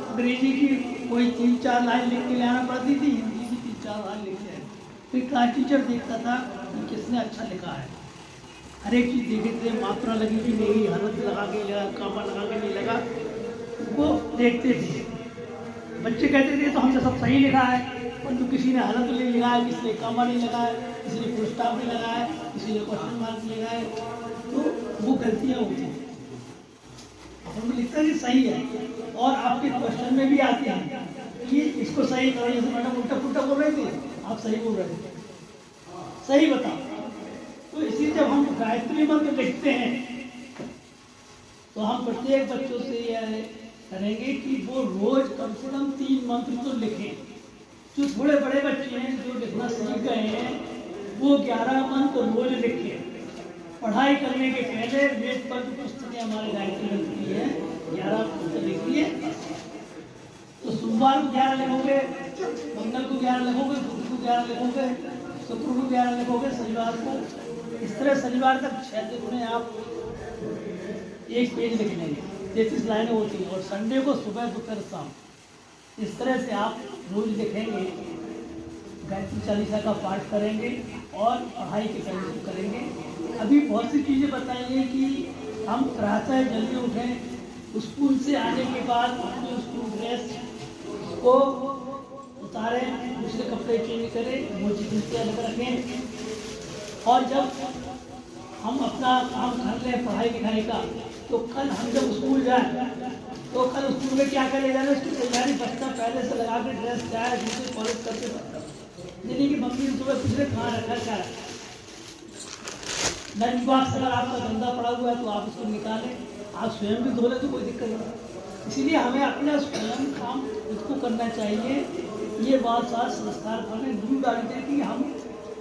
अंग्रेजी की कोई 3-4 लाइन लिख के लाना पड़ती थी, हिंदी की 3-4 लाइन लिख के। फिर क्लास टीचर देखता था कि किसने अच्छा लिखा है। हर एक चीज़ देखे थे, मात्रा लगी कि नहीं, हरफ लगा के लगा, कामा लगा के नहीं लगा, वो देखते थे। बच्चे कहते थे तो हमने सब सही लिखा है, परंतु किसी ने हरफ नहीं लिखा है, किसी ने कामा नहीं लगा है, किसी ने फुल स्टॉप नहीं लगा है, किसी ने क्वेश्चन मार्क नहीं लगा है, तो वो गलतियाँ होती हैं। अपन लिखता है सही है, और आपके क्वेश्चन में भी आते हैं कि इसको सही करो। जैसे मैडम उल्टा पुल्टा बोल रहे थे, आप सही बोल रहे थे, सही बताओ। तो इसलिए जब हम गायत्री मंत्र लिखते हैं तो हम प्रत्येक बच्चों से यह करेंगे कि वो रोज कम से कम 3 मंत्र तो लिखें। जो थोड़े बड़े बच्चे हैं जो लिखना सीख गए हैं वो 11 मंत्र रोज लिखें। पढ़ाई करने के पहले वेद पर पुस्तकें हमारे गायत्री मंत्र की है, 11 पुस्तक लिखिए। तो सोमवार को 11 लिखोगे, मंगल को 11 लिखोगे, बुध को 11 लिखोगे, शुक्र को 11 लिखोगे, शनिवार को। इस तरह शनिवार तक 6 दिन में आप 1 पेज लिख लेंगे, 33 लाइनें होती हैं। और संडे को सुबह दोपहर शाम इस तरह से आप रोज देखेंगे, गायत्री चालीसा का पाठ करेंगे और पढ़ाई के प्रयास करेंगे। अभी बहुत सी चीज़ें बताइए कि हम प्रातः जल्दी उठें, स्कूल से आने के बाद अपने स्कूल ड्रेस को उतारें, दूसरे कपड़े चेंज करें, मोची जूते अलग रखें, और जब हम अपना काम कर लें पढ़ाई लिखाई का, तो कल हम जब स्कूल जाएं तो कल स्कूल में क्या करे जाए उसकी तैयारी बच्चा पहले से लगा के ड्रेस जाए, जूते पॉलिश करके नहीं कि मम्मी ने सुबह पूछे कहाँ रखा क्या है। लंच बॉक्स अगर आपका गंदा पड़ा हुआ है तो आप उसको निकालें, आप स्वयं भी धो लें तो कोई दिक्कत नहीं। इसीलिए हमें अपना स्वयं काम इसको करना चाहिए। ये बात साथ संस्कार करने गुरु डालते हैं कि हम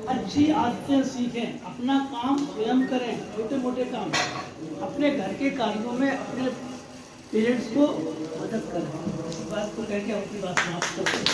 अच्छी आदतें सीखें, अपना काम स्वयं करें, छोटे मोटे काम अपने घर के कार्यों में अपने पेरेंट्स को मदद करें। इस बात को कह के अपनी बात समाप्त करते हैं।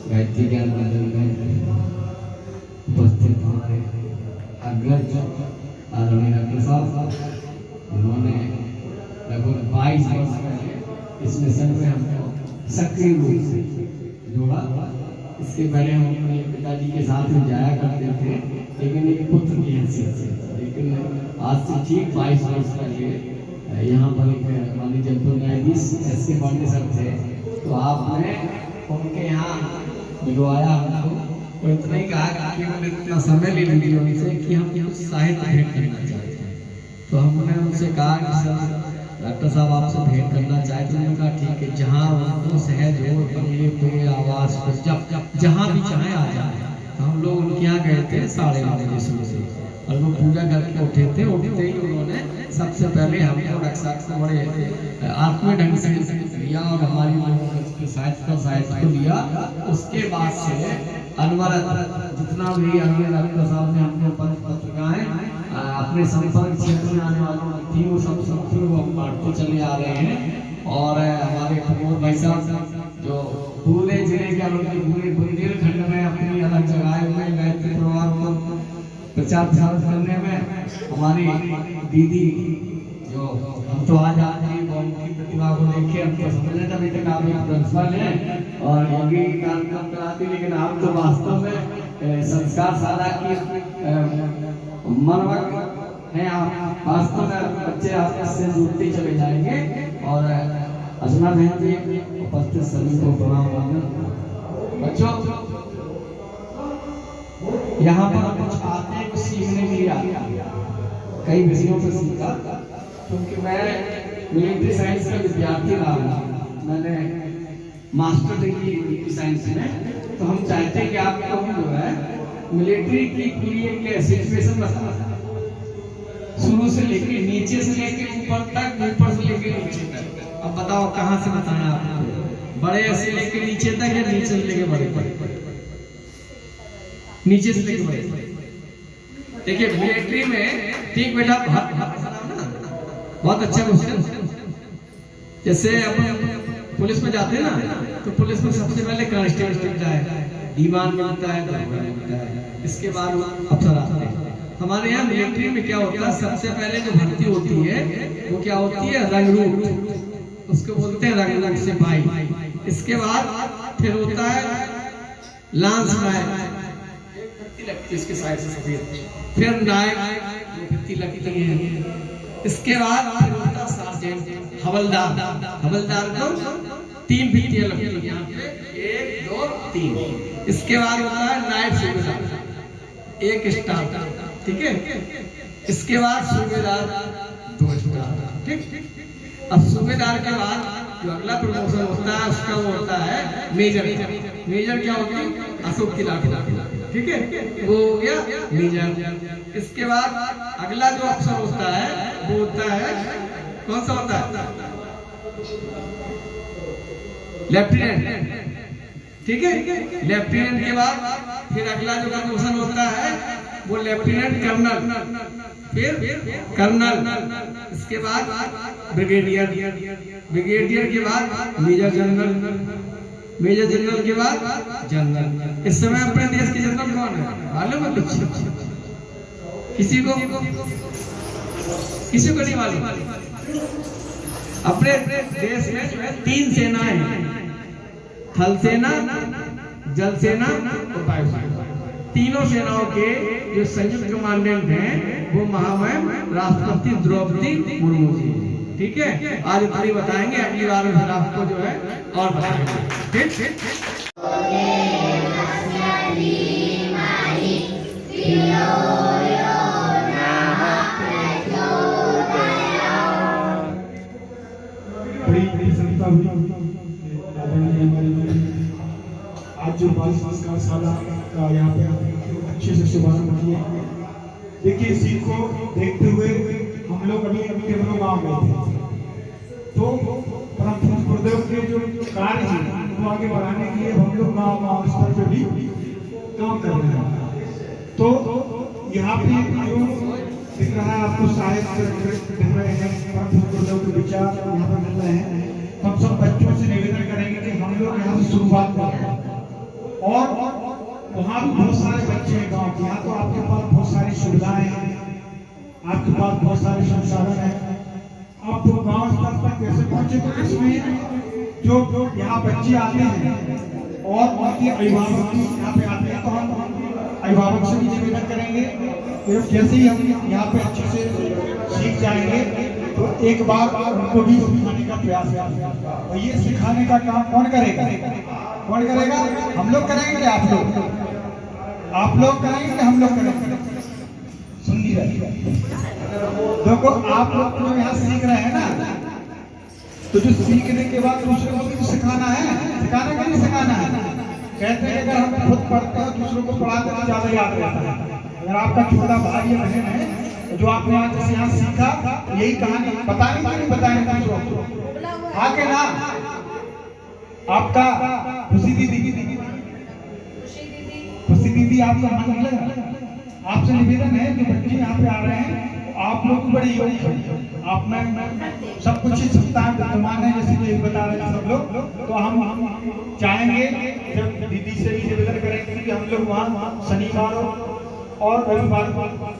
गायत्री ज्ञान मंदिर में उपस्थित हमारे अग्रज आदरणीय डॉक्टर साहब, उन्होंने लगभग 22 वर्ष पहले इस मिशन में हमको सक्रिय रूप से जोड़ा। इसके पहले हम अपने पिताजी के साथ में जाया करते थे, लेकिन एक पुत्र की हैसियत से। लेकिन आज से ठीक 22 वर्ष पहले यहाँ पर एक माननीय जनपद न्यायाधीश SK पांडे सर थे, तो आपने उनके यहाँ मिलवाया हमको, और इतना ही कहा कि उन्होंने इतना समय ले लिया उनसे कि हम कुछ साहित्य भेंट करना चाहते हैं। तो हमने उनसे कहा कि सर डॉक्टर साहब आपसे भेंट करना चाहते हैं। उन्होंने कहा ठीक है, जहाँ उनको सहज हो, बंगले पे, आवास पर, जहाँ भी चाहे आ जाए। हम लोग उनके यहाँ गए थे 9:30 बजे सुबह से, और वो पूजा करके उठे थे। उठते ही उन्होंने सबसे पहले हमको डॉक्टर से बड़े आत्मीय ढंग से लिया और हमारी साहित्य को दिया। उसके बाद से अनवरत जितना भी अन्य डॉक्टर साहब ने हमको पत्रिकाएं अपने संपर्क क्षेत्र में आने वालों की थी, वो सब वो हम बांटते चले आ रहे हैं। और हमारे प्रमोद भाई साहब जो पूरे जिले के पूरे बुंदेलखंड में अपनी अलग जगह में गायत्री परिवार को प्रचार प्रसार करने में हमारी दीदी जो हम तो आज उनकी प्रतिभा को देखे हम तो समझे अभी तक आप एक प्रिंसिपल हैं और योगी कार्यक्रम कराती, लेकिन आप तो वास्तव में संस्कार सारा की मनवक हैं। आप वास्तव में बच्चे आपसे जुड़ते चले जाएंगे। और अर्चना बहन जी, उपस्थित सभी को प्रणाम। बच्चों, यहाँ पर कुछ आते हैं, कुछ सीखने के लिए आते हैं। कई विषयों पर सीखा, क्योंकि मैं मिलिट्री साइंस का विद्यार्थी रहा हूँ। मैंने मास्टर डिग्री मिलिट्री साइंस में। तो हम चाहते हैं कि आपको जो है मिलिट्री की पूरी एक सिचुएशन बता, शुरू से लेकर नीचे से लेकर ऊपर तक, ऊपर से लेकर नीचे तक। अब बताओ कहाँ से बताना आपको, बड़े से लेकर नीचे तक या नीचे से लेकर बड़े तक? नीचे से लेकर बड़े। देखिए मिलिट्री में, ठीक बेटा, बहुत अच्छा क्वेश्चन। जैसे अपन पुलिस में जाते हैं ना, तो पुलिस में सबसे पहले कांस्टेबल मिलता है, दीवान मिलता है, इसके बाद अफसर आते हैं। हमारे यहाँ मिलिट्री में क्या होता है, सबसे पहले जो भर्ती होती है वो क्या होती है, रंगरूट, उसको बोलते हैं रंगरूट सिपाही। इसके बाद फिर होता है लांस नायक, इसके साइड से सफेद, फिर नायक भर्ती लगती है। इसके बाद होता सार्जेंट, हवलदार। हवलदार को 3 भित्तियां लगती है यहाँ पे, 1 2 3। इसके बाद होता है नायब सूबेदार, 1 स्टार, ठीक है। इसके बाद सूबेदार 2 स्टार, ठीक। अब सूबेदार के बाद जो अगला प्रमोशन होता है उसका वो होता है मेजर। मेजर क्या होती है, अशोक की लाठी, ठीक है, वो हो गया मेजर। इसके बाद अगला जो अफसर होता है वो होता है, कौन सा होता है, लेफ्टिनेंट, ठीक है। लेफ्टिनेंट के बाद फिर अगला जो प्रमोशन होता है वो लेफ्टिनेंट कर्नल, फिर कर्नल, इसके बाद ब्रिगेडियर, ब्रिगेडियर के बाद मेजर जनरल, मेजर जनरल के बाद जनरल। इस समय अपने देश के जनरल कौन है मालूम है कुछ? किसी को नहीं मालूम। अपने देश में जो है 3 सेनाएं हैं, थल सेना, जल सेना और वायु सेना। तीनों सेनाओं के जो संयुक्त कमांडेंट हैं वो महामहिम राष्ट्रपति द्रौपदी मुर्मू जी, ठीक है। आज इतनी बताएंगे, अगली बार फिर आपको जो है और बताएंगे, ठीक। बड़ी संस्था हुई आज जो बाल संस्कार शाला का यहाँ पे अच्छे से शुभारंभ किया। देखिए इसी को देखते हुए हम लोग अभी केवल गाँव गए थे, तो परम पूज्य गुरुदेव के जो कार्य है वो आगे बढ़ाने के लिए हम लोग गाँव स्तर पे भी काम कर रहे हैं। तो यहाँ पे जो दिख रहा है आपको साहित्य दिख रहे हैं, परम पूज्य गुरुदेव के विचार यहाँ पर मिल रहे हैं। हम सब बच्चों से निवेदन करेंगे कि हम लोग यहाँ से शुरुआत करें और वहाँ भी बहुत सारे बच्चे हैं गाँव के। यहाँ तो आपके पास बहुत सारी सुविधाएं हैं, आपके पास बहुत सारे संसाधन हैं। आप तो गाँव स्तर पर कैसे पहुँचे, तो इसमें जो यहाँ बच्चे आते हैं और उनके अभिभावक भी यहाँ पे आते हैं, तो हम अभिभावक से भी निवेदन करेंगे कि जैसे ही हम यहाँ पे अच्छे से सीख जाएंगे तो एक बार उनको भी सिखाने का प्रयास करेंगे। और ये सिखाने का काम कौन करेगा? कौन करेगा? हम लोग करेंगे, आप लोग करेंगे कि हम लोग करेंगे? सुन लीजिए, देखो आप लोग जो यहाँ सीख रहे हैं ना, तो जो सीखने के बाद दूसरों को भी सिखाना है, सिखाना कि नहीं सिखाना है? कहते हैं अगर हम खुद पढ़ते हैं दूसरों को पढ़ाते तो ज्यादा याद रहता है। अगर आपका छोटा भाई या बहन है जो आपने आज जैसे यहाँ सीखा, यही कहानी बताएंगे कि नहीं बताएंगे दूसरों? आगे ना आपका खुशी दीदी आपका मन मिलेगा। आपसे निवेदन है कि बच्चे यहाँ पे आ रहे हैं, आप लोग भी बड़ी योग्य, आप में सब कुछ ही क्षमता है, विद्यमान है, जैसे कि बता रहे हैं सब लोग। तो हम चाहेंगे जब दीदी से भी निवेदन करेंगे कि हम लोग वहाँ शनिवार और रविवार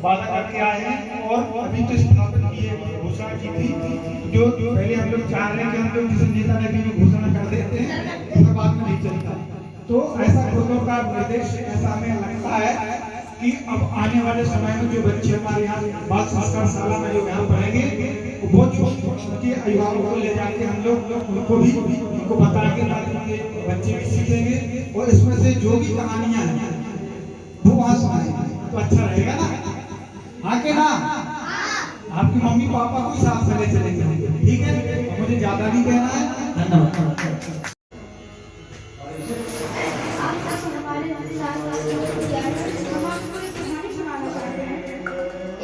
वादा करके आए हैं और अभी तो स्थापन की है, घोषणा की थी। जो पहले हम लोग चाह रहे हैं कि हम लोग जिस नेता ने भी घोषणा कर देते हैं तो बाद में नहीं चलता। तो ऐसा गुरुदेव का निर्देश ऐसा हमें लगता है कि अब आने वाले समय में जो बच्चे हमारे यहाँ बाल संस्कार शाला में जो यहाँ पढ़ेंगे वो जो उनके अभिभावकों को ले जाके हम लोग उनको भी उनको बताएंगे ताकि उनके बच्चे भी सीखेंगे और इसमें से जो भी कहानियां हैं वो वहाँ सुनाएंगे तो अच्छा रहेगा ना? हाँ के ना? आपकी मम्मी पापा को साथ से ले चलेंगे, ठीक है? मुझे ज्यादा नहीं कहना है। धन्यवाद।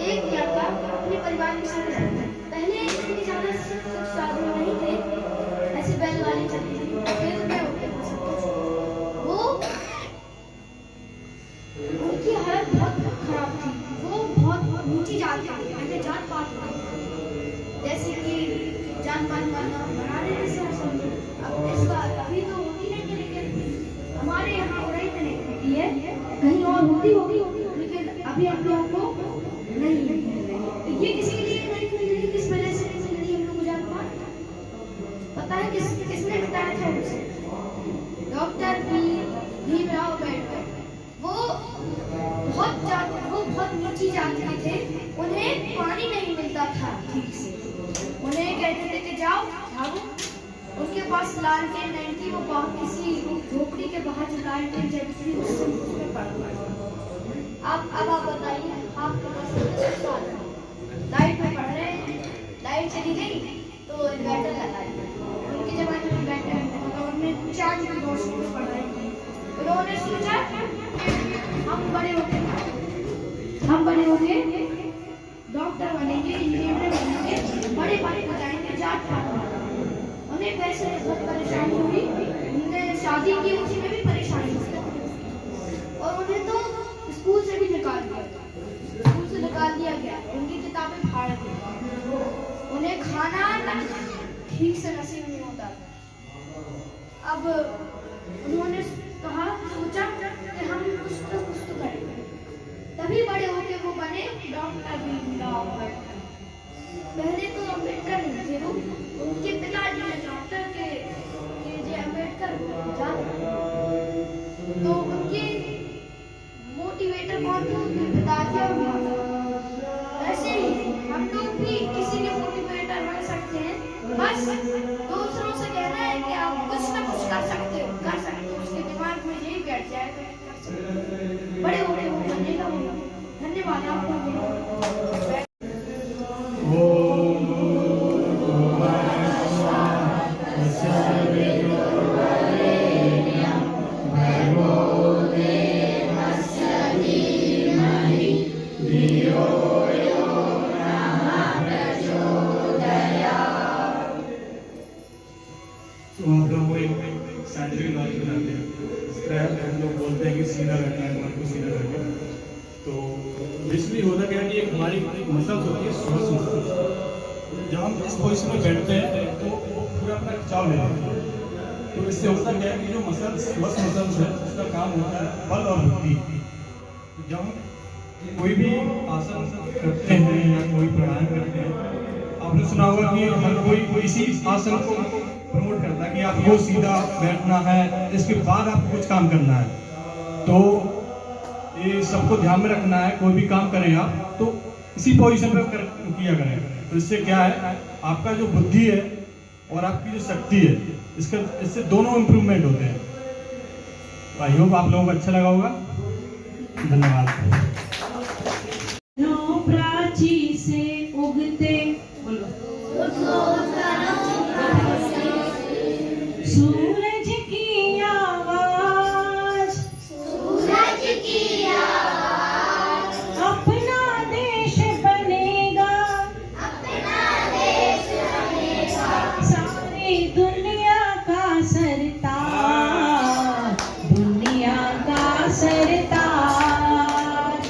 एक लड़का अपने परिवार के साथ रहता है। पहले इतनी ज्यादा साधन नहीं थे, ऐसे बैलगाड़ी चलती थी, वो उनकी हालत बहुत खराब थी। वो बहुत ऊंची जात थी, ऐसे जात पात जैसे कि जान पान बना देने से समझो। अब इसका अभी तो होती नहीं है, लेकिन हमारे यहाँ उड़ाई में नहीं होती है, कहीं और होती होगी, लेकिन अभी हम लोगों को नहीं है। तो ये किसी लिए नहीं मिल रही, किस वजह से नहीं मिल रही हम लोग को जान पान पता है? किसने बताया था उसे? डॉक्टर भीमराव अम्बेडकर। वो बहुत नीची जात के थे, उन्हें पानी नहीं मिलता था ठीक से। उन्हें कहते थे कि जाओ भागो। उनके पास लालटेन नहीं थी, वो किसी झोपड़ी के बाहर जो लालटेन जलती थी उससे पढ़। अब आप बताइए, आपके पास लाइट में पढ़ रहे हैं, लाइट चली गई तो इन्वर्टर लगाई। उनके जमाने में इन्वर्टर तो उन्हें चार्ज की रोशनी में पढ़ रहे थे। उन्होंने सोचा हम बड़े होंगे डॉक्टर बनेंगे, इंजीनियर बनेंगे, बड़े बात बताएंगे जाट पात। उन्हें पैसे बहुत परेशानी हुई, उन्होंने शादी की, उसी में भी परेशानी हुई और उन्हें तो स्कूल से भी निकाल दिया गया, स्कूल से निकाल दिया गया, उनकी किताबें फाड़ दी, उन्हें खाना तक ठीक से नसीब नहीं होता था। अब उन्होंने कहा, सोचा कि हम कुछ तो करेंगे, तभी बड़े होके वो बने डॉक्टर भीमराव अम्बेडकर। पहले तो अम्बेडकर नहीं थे वो, उनके पिताजी ने डॉक्टर के जे अम्बेडकर जाते, तो उनके मोटिवेटर कौन थे? उनके पिताजी और माता। ऐसे ही हम लोग भी किसी के मोटिवेटर बन सकते हैं, बस दूसरों से कहना है कि आप कुछ ना कुछ कर सकते हो, उसके दिमाग में यही बैठ जाए तो कर सकते हो, बड़े होके वो बनने का होगा। धन्यवाद आपको। तो आप लोग वो एक साइंटिफिक नॉलेज बनाते हैं, स्क्रैप हम लोग बोलते हैं कि सीधा रखना है, मन को सीधा रखना है। तो बेसिकली होता क्या है कि एक हमारी मसल्स होती है श्वास मसल, जब हम इस पोजिशन में बैठते हैं तो वो पूरा अपना खिंचाव ले लेते हैं। तो इससे होता क्या है कि जो मसल्स श्वास मसल्स है उसका काम होता है बल और बुद्धि। जब हम कोई भी आसन करते हैं या कोई प्राणायाम करते हैं, आपने सुना होगा कि हर कोई इसी आसन को प्रमोट करता है कि आपको सीधा बैठना है, इसके बाद आपको कुछ काम करना है। तो ये सबको ध्यान में रखना है, कोई भी काम करें आप तो इसी पोजीशन पर किया करें। तो इससे क्या है, आपका जो बुद्धि है और आपकी जो शक्ति है, इससे दोनों इम्प्रूवमेंट होते हैं। आई होप आप लोगों को अच्छा लगा होगा। धन्यवाद। प्राची से उगते सूरज की आवाज, अपना देश बनेगा, सारी दुनिया का सरताज, दुनिया का सरताज।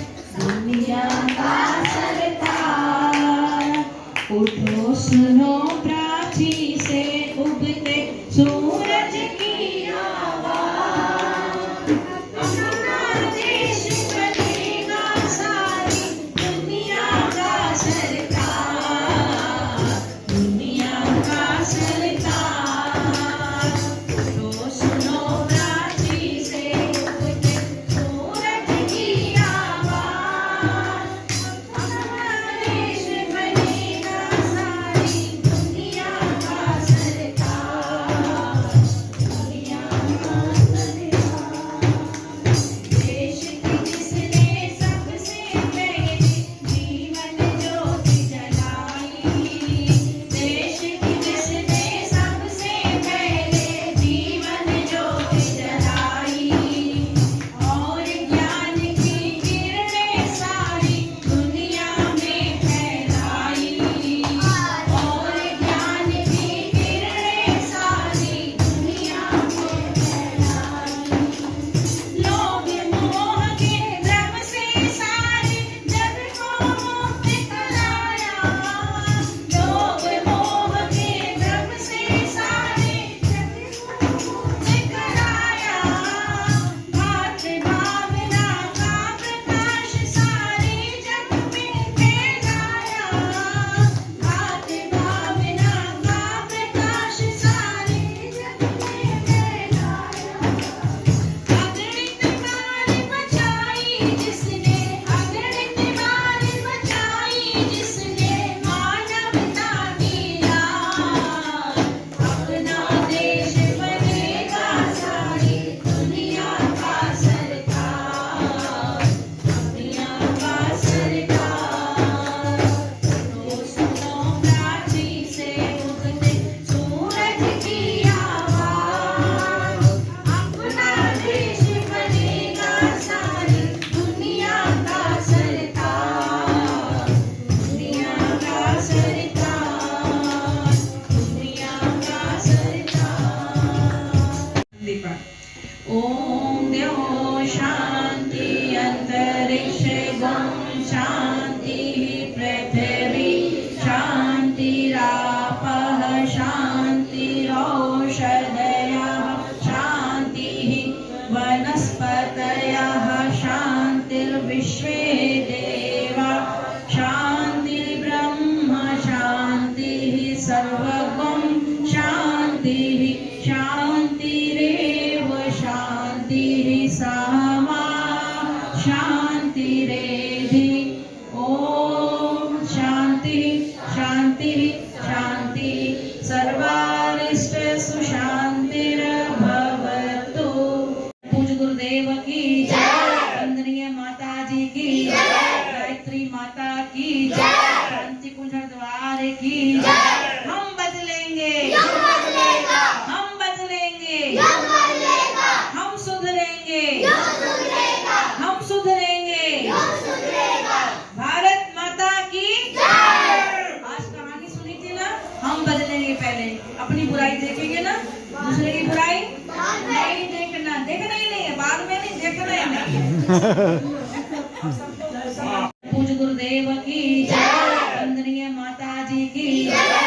शान्तिः पृथिवी शान्तिरापः शान्तिरौषधयः शान्तिः वनस्पतयः शान्तिर्विश्वे देवा शान्तिर्ब्रह्म शान्तिः सर्वगं शान्तिः शान्तिरेव शान्तिः सामा शान्तिरेधि ॐ शान्तिः शान्तिः शान्तिः सर्वारिष्ट सुशान्तिर्भवतु। पूज गुरुदेव की जय, वंदनीय माता जी की जय, गायत्री माता की जय, शांति कुंज द्वार की जय। हम बदलेंगे, हम बदलेंगे, हम सुधरेंगे, हम सुधरेंगे। भारत माता की आज कहानी सुनी थी ना, हम बदलेंगे। पहले अपनी बुराई देखेंगे ना, दूसरे की बुराई नहीं देखना, देखना ही नहीं है, बाद में नहीं, देखना ही नहीं। पूज गुरुदेव की जय, वंदनीय माता जी की जय,